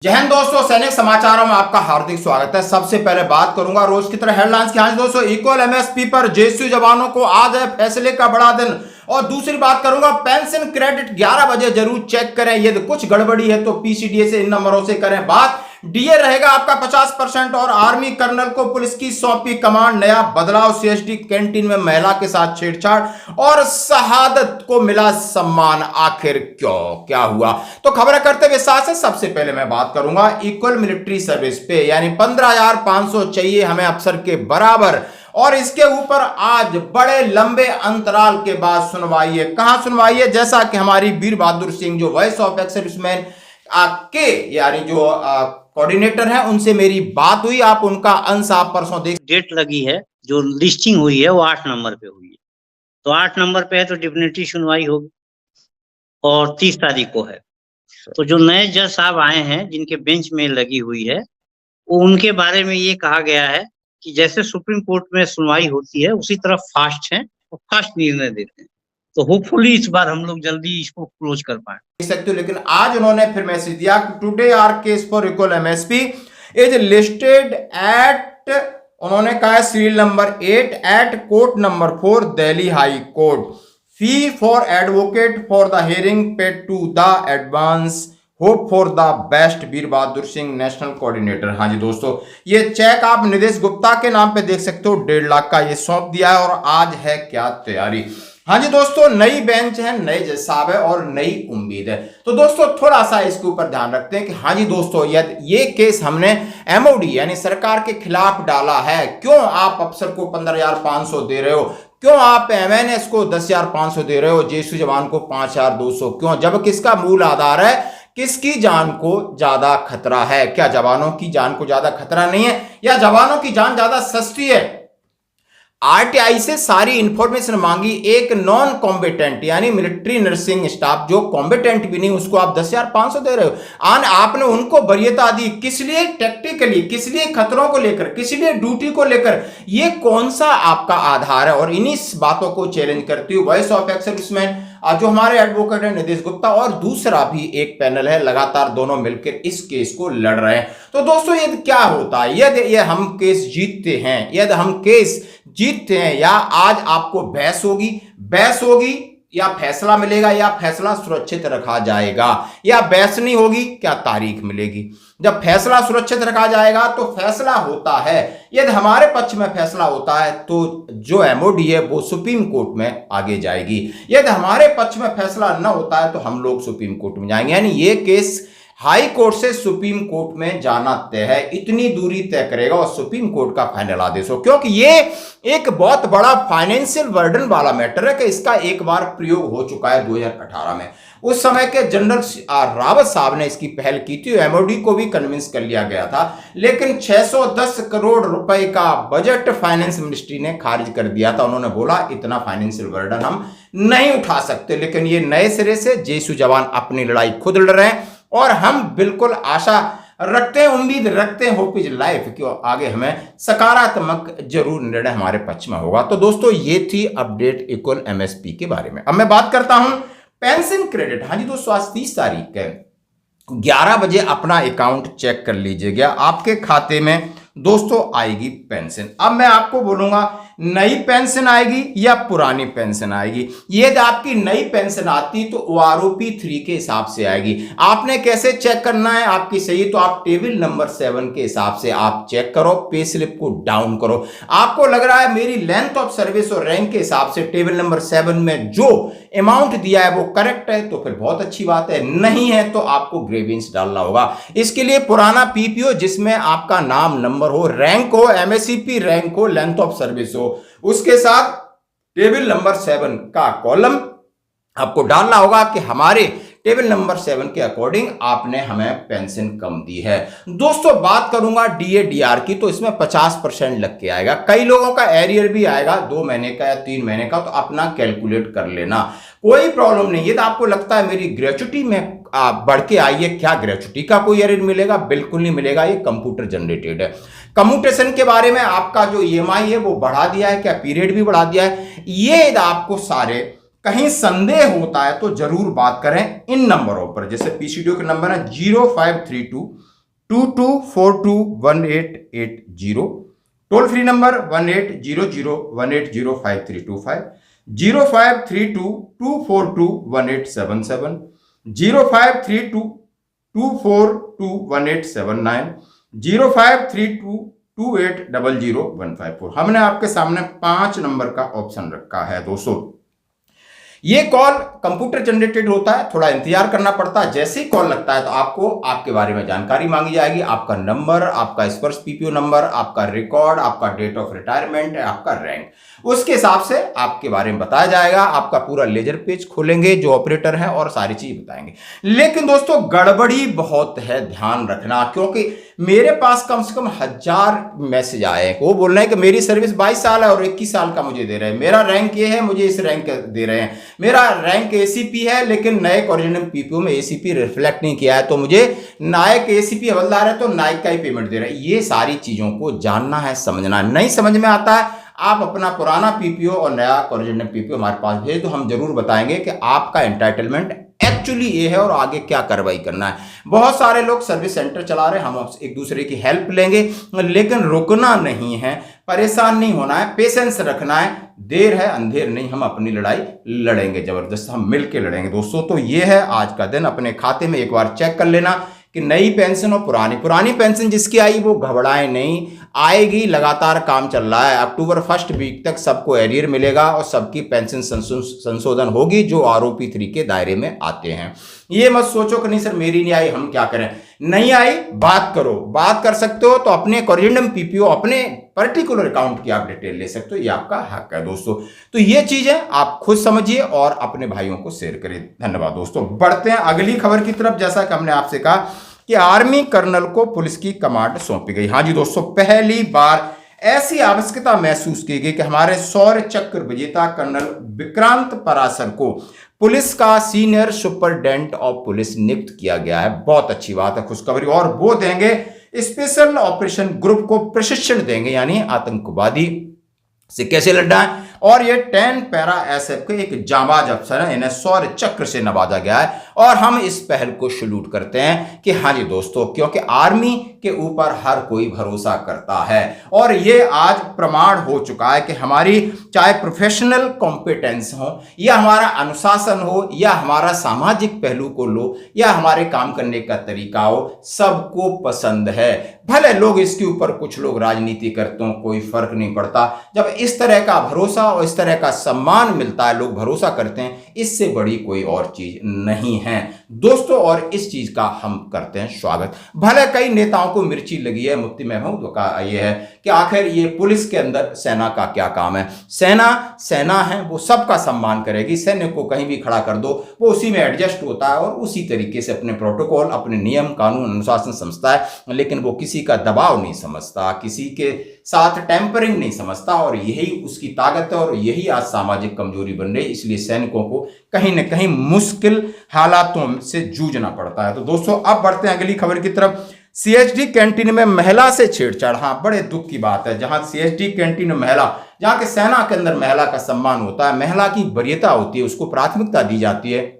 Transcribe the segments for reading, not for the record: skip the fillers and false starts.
जय हिंद दोस्तों, सैनिक समाचारों में आपका हार्दिक स्वागत है। सबसे पहले बात करूंगा रोज की तरह हेडलाइंस की। हाँ दोस्तों, इक्वल एमएसपी पर जेएसयू जवानों को आज है फैसले का बड़ा दिन। और दूसरी बात करूंगा, पेंशन क्रेडिट 11 बजे जरूर चेक करें। यदि कुछ गड़बड़ी है तो पीसीडीए से इन नंबरों से करें बात। डीए रहेगा आपका 50% और आर्मी कर्नल को पुलिस की सौंपी कमांड। नया बदलाव, सीएसडी कैंटीन में महिला के साथ छेड़छाड़ और शहादत को मिला सम्मान। आखिर क्यों, क्या हुआ? तो खबर करते हुए साथ सबसे पहले मैं बात करूंगा इक्वल मिलिट्री सर्विस पे, यानी 15,500 चाहिए हमें अफसर के बराबर। और इसके ऊपर आज बड़े लंबे अंतराल के बाद सुनवाई है। कहां सुनवाई है? जैसा कि हमारी वीर बहादुर सिंह जो वॉइस ऑफ एक्स सर्विसमैन के यानी जो कोऑर्डिनेटर हैं उनसे मेरी बात हुई। आप उनका अंश आप परसों देख। डेट लगी है, जो लिस्टिंग हुई है वो 8 नंबर पे हुई है। तो 8 नंबर पे है तो डिफिनेटली सुनवाई होगी और 30 तारीख को है। तो जो नए जज साहब आए हैं जिनके बेंच में लगी हुई है, वो उनके बारे में ये कहा गया है कि जैसे सुप्रीम कोर्ट में सुनवाई होती है उसी तरह फास्ट है और फास्ट निर्णय देते हैं। तो होपफुली इस बार हम लोग जल्दी इसको क्लोज कर पाए देख सकते हो। लेकिन आज उन्होंने फिर मैसेज दिया कि today our case for equal MSP is listed at, उन्होंने कहा serial number 8 at court number 4 Delhi high court. Fee for advocate for the hearing paid to the advance hope for the best, Veer Bahadur Singh national coordinator. हाँ जी दोस्तों, ये check आप निदेश गुप्ता के नाम पे देख सकते हो। 1.5 लाख का ये सौंप दिया है। और आज है क्या तैयारी? हाँ जी दोस्तों, नई बेंच है, नए जज साहब है और नई उम्मीद है। तो दोस्तों थोड़ा सा इसके ऊपर ध्यान रखते हैं कि हाँ जी दोस्तों, ये केस हमने एमओडी यानी सरकार के खिलाफ डाला है। क्यों आप अफसर को 15,500 दे रहे हो? क्यों आप एमएनएस को 10,500 दे रहे हो? जेएसयू जवान को 5,200 क्यों? जब किसका मूल आधार है, किसकी जान को ज्यादा खतरा है? क्या जवानों की जान को ज्यादा खतरा नहीं है या जवानों की जान ज्यादा सस्ती है? आरटीआई से सारी इंफॉर्मेशन मांगी। एक नॉन कॉम्बिटेंट यानी मिलिट्री नर्सिंग स्टाफ जो कॉम्बिटेंट भी नहीं, उसको आप 10,500 दे रहे हो। आपने उनको वरीयता दी किस लिए? टैक्टिकली, किस लिए? खतरों को लेकर, किस लिए? ड्यूटी को लेकर। ये कौन सा आपका आधार है? और इन्हीं बातों को चैलेंज करती हुई वॉइस ऑफ एक्स सर्विसमैन जो हमारे एडवोकेट है निदेश गुप्ता और दूसरा भी एक पैनल है, लगातार दोनों मिलकर इस केस को लड़ रहे हैं। तो दोस्तों यदि क्या होता है, यदि हम केस जीतते हैं, यदि हम केस जीतते हैं, या आज आपको बहस होगी या फैसला मिलेगा या फैसला सुरक्षित रखा जाएगा, या बहस नहीं होगी, क्या तारीख मिलेगी? जब फैसला सुरक्षित रखा जाएगा तो फैसला होता है। यदि हमारे पक्ष में फैसला होता है तो जो एमओडी है वो सुप्रीम कोर्ट में आगे जाएगी। यदि हमारे पक्ष में फैसला न होता है तो हम लोग सुप्रीम कोर्ट में जाएंगे। यानी ये केस हाई कोर्ट से सुप्रीम कोर्ट में जाना तय है। इतनी दूरी तय करेगा और सुप्रीम कोर्ट का फाइनल आदेश हो, क्योंकि ये एक बहुत बड़ा फाइनेंशियल बर्डन वाला मैटर है कि इसका एक बार प्रयोग हो चुका है 2018 में। उस समय के जनरल रावत साहब ने इसकी पहल की थी, एमओडी को भी कन्विंस कर लिया गया था, लेकिन 610 करोड़ रुपए का बजट फाइनेंस मिनिस्ट्री ने खारिज कर दिया था। उन्होंने बोला इतना फाइनेंशियल बर्डन हम नहीं उठा सकते। लेकिन ये नए सिरे से जेएसयू जवान अपनी लड़ाई खुद लड़ रहे हैं और हम बिल्कुल आशा रखते हैं, उम्मीद रखते हैं, होप इज लाइफ कि आगे हमें सकारात्मक जरूर निर्णय हमारे पक्ष में होगा। तो दोस्तों ये थी अपडेट इक्वल एमएसपी के बारे में। अब मैं बात करता हूं पेंशन क्रेडिट। हाँ जी दोस्तों, आज 30 तारीख है, 11 बजे अपना अकाउंट चेक कर लीजिएगा। आपके खाते में दोस्तों आएगी पेंशन। अब मैं आपको बोलूंगा नई पेंशन आएगी या पुरानी पेंशन आएगी। यदि आपकी नई पेंशन आती तो ओआरओपी 3 के हिसाब से आएगी। आपने कैसे चेक करना है आपकी सही? तो आप टेबल नंबर 7 के हिसाब से आप चेक करो, पे स्लिप को डाउन करो। आपको लग रहा है मेरी लेंथ ऑफ सर्विस और रैंक के हिसाब से टेबल नंबर 7 में जो अमाउंट दिया है वो करेक्ट है तो फिर बहुत अच्छी बात है, नहीं है तो आपको ग्रेवियंस डालना होगा। इसके लिए पुराना पीपीओ जिसमें आपका नाम, नंबर हो, रैंक हो, एमएससीपी रैंक हो, लेंथ ऑफ सर्विस हो, उसके साथ टेबल नंबर 7 का कॉलम आपको डालना होगा कि हमारे टेबल नंबर 7 के अकॉर्डिंग आपने हमें पेंशन कम दी है। दोस्तों बात करूंगा डीए डीआर की, तो इसमें 50% लग के आएगा। कई लोगों का एरियर भी आएगा 2 महीने का या 3 महीने का, तो अपना कैलकुलेट कर लेना, कोई प्रॉब्लम नहीं। यदि आपको लगता है मेरी ग्रेचुटी में बढ़ के आई है, क्या ग्रेचुटी का कोई एरियर मिलेगा? बिल्कुल नहीं मिलेगा, ये कंप्यूटर जनरेटेड है। कम्यूटेशन के बारे में आपका जो ईएमआई है वो बढ़ा दिया है, क्या पीरियड भी बढ़ा दिया है? ये आपको सारे कहीं संदेह होता है तो जरूर बात करें इन नंबरों पर। जैसे पीसीडीओ के नंबर है 0532 22421880, टोल फ्री नंबर 180018053250, 0532242187, 0532242179, 053228000154। हमने आपके सामने 5 नंबर का ऑप्शन रखा है दोस्तों। ये कॉल कंप्यूटर जनरेटेड होता है, थोड़ा इंतजार करना पड़ता है। जैसे ही कॉल लगता है तो आपको आपके बारे में जानकारी मांगी जाएगी, आपका नंबर, आपका स्पर्श पीपीओ नंबर, आपका रिकॉर्ड, आपका डेट ऑफ रिटायरमेंट, आपका रैंक, उसके हिसाब से आपके बारे में बताया जाएगा। आपका पूरा लेजर पेज खोलेंगे जो ऑपरेटर है और सारी चीज बताएंगे। लेकिन दोस्तों गड़बड़ी बहुत है, ध्यान रखना, क्योंकि मेरे पास कम से कम 1000 मैसेज आए हैं। वो बोल रहे हैं कि मेरी सर्विस 22 साल है और 21 साल का मुझे दे रहे हैं, मेरा रैंक ये है, मुझे इस रैंक दे रहे हैं, मेरा रैंक एसीपी है लेकिन नए कोऑर्डिनेटर पीपीओ में एसीपी रिफ्लेक्ट नहीं किया है, तो मुझे नायक एसीपी हवलदार है तो नायक का ही पेमेंट दे रहा है। ये सारी चीजों को जानना है, समझना है। नहीं समझ में आता है, आप अपना पुराना पीपीओ और नया कोऑर्डिनेटर पीपीओ हमारे पास भेज तो हम जरूर बताएंगे कि आपका एंटाइटलमेंट एक्चुअली ये है और आगे क्या कार्रवाई करना है। बहुत सारे लोग सर्विस सेंटर चला रहे हैं, हम एक दूसरे की हेल्प लेंगे, लेकिन रुकना नहीं है, परेशान नहीं होना है, पेशेंस रखना है। देर है अंधेर नहीं, हम अपनी लड़ाई लड़ेंगे, जबरदस्त हम मिलके लड़ेंगे दोस्तों। तो ये है आज का दिन। अपने खाते में एक बार चेक कर लेना कि नई पेंशन और पुरानी पेंशन जिसकी आई वो घबराए नहीं, आएगी, लगातार काम चल रहा है। अक्टूबर 1 वीक तक सबको एरियर मिलेगा और सबकी पेंशन संशोधन होगी जो आरओपी 3 के दायरे में आते हैं। ये मत सोचो कि नहीं सर मेरी नहीं आई, हम क्या करें। नहीं आई, बात करो, बात कर सकते हो तो अपने कोऑर्डिनेटर पीपीओ, अपने पर्टिकुलर अकाउंट की आप डिटेल ले सकते हो, ये आपका हक है दोस्तों। तो ये चीजें आप खुद समझिए और अपने भाइयों को शेयर करिए। धन्यवाद दोस्तों। बढ़ते हैं अगली खबर की तरफ। जैसा कि हमने आपसे कहा कि आर्मी कर्नल को पुलिस की कमांड सौंपी गई। हाँ जी दोस्तों, पहली बार ऐसी आवश्यकता महसूस की गई कि हमारे शौर्य चक्र विजेता कर्नल विक्रांत पराशर को पुलिस का सीनियर सुपरिटेंडेंट ऑफ पुलिस नियुक्त किया गया है। बहुत अच्छी बात है, खुशखबरी। और वो देंगे स्पेशल ऑपरेशन ग्रुप को प्रशिक्षण देंगे, यानी आतंकवादी से कैसे लड़ना है। और ये 10 पैरा एसएफ के एक जांबाज अफसर है, इन्हें शौर्य चक्र से नवाजा गया है और हम इस पहल को सैल्यूट करते हैं कि हाँ जी दोस्तों, क्योंकि आर्मी के ऊपर हर कोई भरोसा करता है और ये आज प्रमाण हो चुका है कि हमारी चाहे प्रोफेशनल कॉम्पिटेंस हो या हमारा अनुशासन हो या हमारा सामाजिक पहलू को लो या हमारे काम करने का तरीका हो, सबको पसंद है। भले लोग इसके ऊपर कुछ लोग राजनीति करते हो, कोई फर्क नहीं पड़ता। जब इस तरह का भरोसा और इस तरह का सम्मान मिलता है, लोग भरोसा करते हैं, इससे बड़ी कोई और चीज नहीं है दोस्तों। और इस चीज का हम करते हैं स्वागत। भले कई नेताओं को मिर्ची लगी है, मुफ्ती महमूद का ये है कि आखिर ये पुलिस के अंदर सेना का क्या काम है। सेना है, वो सबका सम्मान करेगी। सैनिक को कहीं भी खड़ा कर दो, वो उसी में एडजस्ट होता है और उसी तरीके से अपने प्रोटोकॉल, अपने नियम कानून अनुशासन समझता है, लेकिन वो किसी का दबाव नहीं समझता, किसी के साथ टेम्परिंग नहीं समझता। और यही उसकी ताकत है और यही आज सामाजिक कमजोरी बन रही है। इसलिए सैनिकों को कहीं ना कहीं मुश्किल हालातों से जूझना पड़ता है। तो दोस्तों अब बढ़ते हैं अगली खबर की तरफ। सीएचडी कैंटीन में महिला से छेड़छाड़। हाँ, बड़े दुख की बात है। जहां सीएचडी कैंटीन में महिला, जहां के सेना के अंदर महिला का सम्मान होता है, महिला की वरीयता होती है, उसको प्राथमिकता दी जाती है,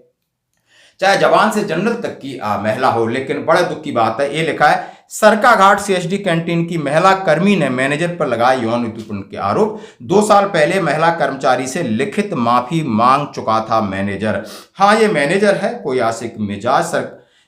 चाहे जवान से जनरल तक की महिला हो। लेकिन बड़े दुख की बात है, ये लिखा है सरकाघाट सीएचडी कैंटीन की महिला कर्मी ने मैनेजर पर लगाए यौन उत्पीड़न के आरोप। 2 साल पहले महिला कर्मचारी से लिखित माफी मांग चुका था मैनेजर। हाँ, ये मैनेजर है, कोई आशिक मिजाज।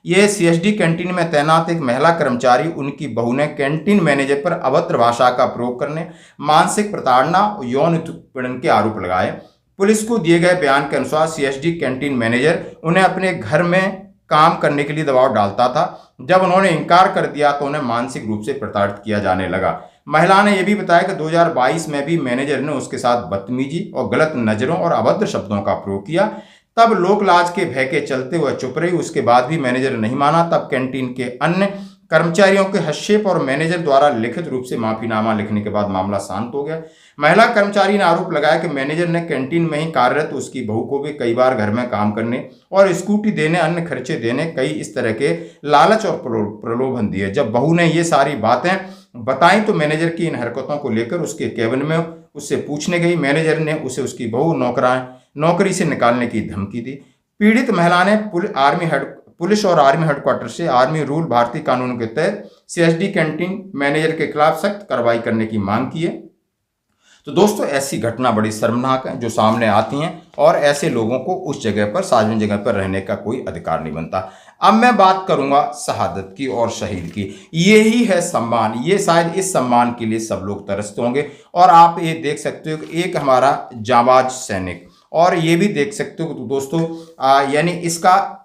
ये सीएचडी कैंटीन में तैनात एक महिला कर्मचारी, उनकी बहू ने कैंटीन मैनेजर पर अभद्र भाषा का प्रयोग करने, मानसिक प्रताड़ना और यौन उत्पीड़न के आरोप लगाए। पुलिस को दिए गए बयान के अनुसार सीएचडी कैंटीन मैनेजर उन्हें अपने घर में काम करने के लिए दबाव डालता था। जब उन्होंने इनकार कर दिया तो उन्हें मानसिक रूप से प्रताड़ित किया जाने लगा। महिला ने यह भी बताया कि 2022 में भी मैनेजर ने उसके साथ बदतमीजी और गलत नजरों और अभद्र शब्दों का प्रयोग किया। तब लोक लाज के भय के चलते हुए चुप रही। उसके बाद भी मैनेजर नहीं माना। तब कैंटीन के अन्य कर्मचारियों के हस्तक्षेप और मैनेजर द्वारा लिखित रूप से माफीनामा लिखने के बाद मामला शांत हो गया। महिला कर्मचारी ने आरोप लगाया कि मैनेजर ने कैंटीन में ही कार्यरत उसकी बहू को भी कई बार घर में काम करने और स्कूटी देने, अन्य खर्चे देने, कई इस तरह के लालच और प्रलोभन दिए। जब बहू ने ये सारी बातें बताई तो मैनेजर की इन हरकतों को लेकर उसके केबिन में उससे पूछने गई। मैनेजर ने उसे उसकी बहू नौकरी से निकालने की धमकी दी। पीड़ित महिला ने पुलिस और आर्मी हेडक्वार्टर से आर्मी रूल भारतीय कानून के तहत सीएसडी कैंटीन मैनेजर के खिलाफ सख्त कार्रवाई करने की मांग की है। तो दोस्तों ऐसी घटना बड़ी शर्मनाक है जो सामने आती हैं और ऐसे लोगों को उस जगह पर, सार्वजनिक जगह पर रहने का कोई अधिकार नहीं बनता। अब मैं बात करूंगा शहादत की और शहीद की। यही है सम्मान, ये शायद इस सम्मान के लिए सब लोग तरसते होंगे। और आप ये देख सकते हो कि एक हमारा जाबाज सैनिक, और ये भी देख सकते हो दोस्तों यानी इसका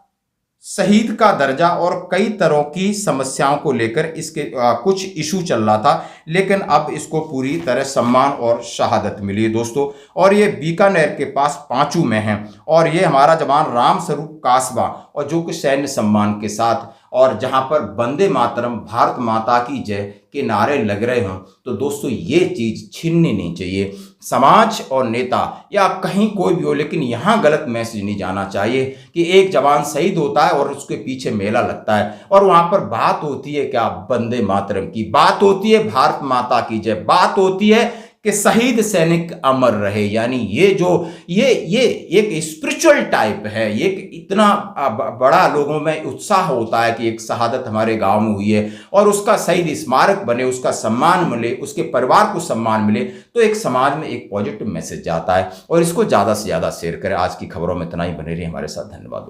शहीद का दर्जा और कई तरह की समस्याओं को लेकर इसके कुछ इशू चल रहा था, लेकिन अब इसको पूरी तरह सम्मान और शहादत मिली है दोस्तों। और ये बीकानेर के पास पांचू में है और ये हमारा जवान राम स्वरूप कासबा, और जो कि सैन्य सम्मान के साथ, और जहां पर वंदे मातरम, भारत माता की जय के नारे लग रहे हों, तो दोस्तों ये चीज छीननी नहीं चाहिए। समाज और नेता या कहीं कोई भी हो, लेकिन यहाँ गलत मैसेज नहीं जाना चाहिए कि एक जवान शहीद होता है और उसके पीछे मेला लगता है और वहां पर बात होती है क्या, वंदे मातरम की बात होती है, भारत माता की जय बात होती है कि शहीद सैनिक अमर रहे। यानी ये जो ये एक स्पिरिचुअल टाइप है, ये इतना बड़ा लोगों में उत्साह होता है कि एक शहादत हमारे गांव में हुई है और उसका शहीद स्मारक बने, उसका सम्मान मिले, उसके परिवार को सम्मान मिले, तो एक समाज में एक पॉजिटिव मैसेज जाता है। और इसको ज़्यादा से ज़्यादा शेयर करें। आज की खबरों में इतना ही, बने रहिए हमारे साथ। धन्यवाद।